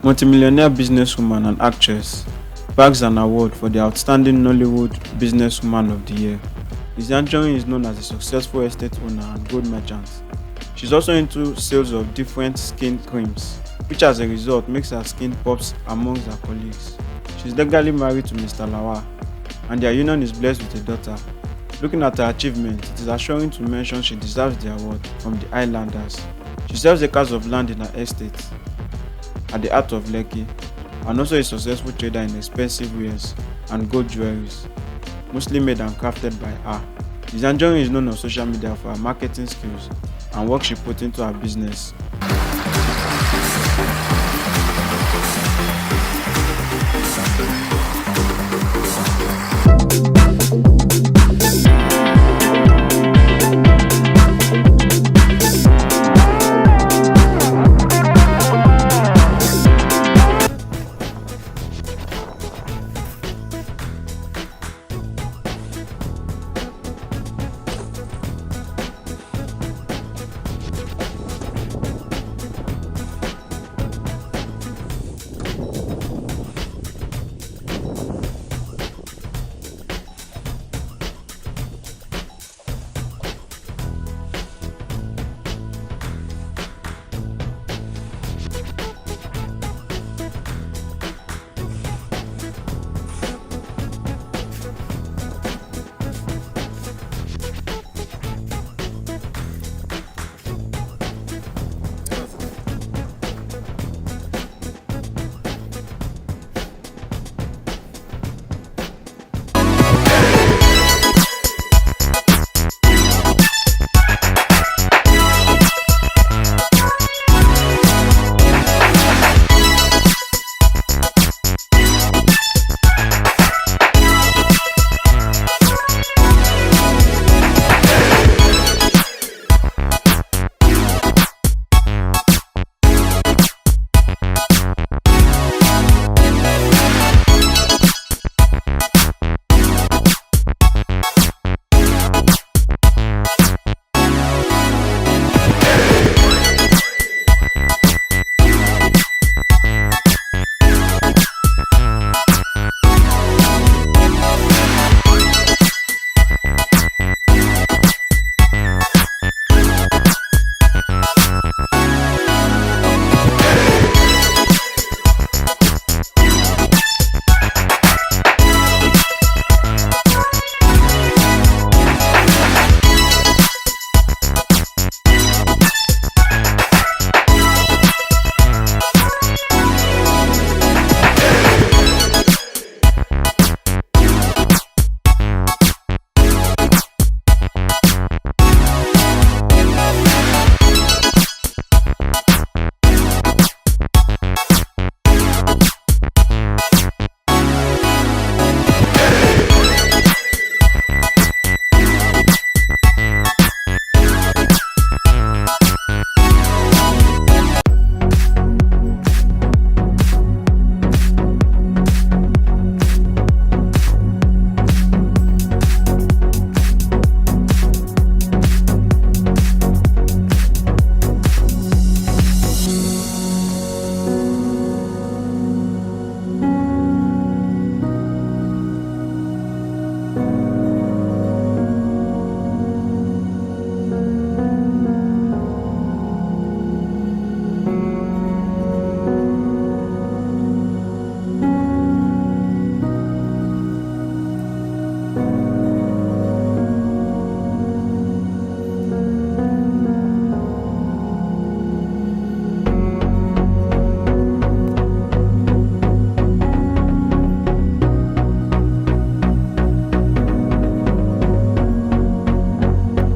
Multimillionaire businesswoman and actress bags an award for the Outstanding Nollywood Businesswoman of the Year. Lizzy Anjorin is known as a successful estate owner and gold merchant. She's also into sales of different skin creams, which as a result makes her skin pops amongst her colleagues. She's legally married to Mr. Lawal, and their union is blessed with a daughter. Looking at her achievement, it is assuring to mention she deserves the award from the Highlanders. She sells acres of land in her estate at the heart of Lekki, and also a successful trader in expensive wares and gold jewelries, mostly made and crafted by her. Lizzy Anjorin is known on social media for her marketing skills and work she put into her business.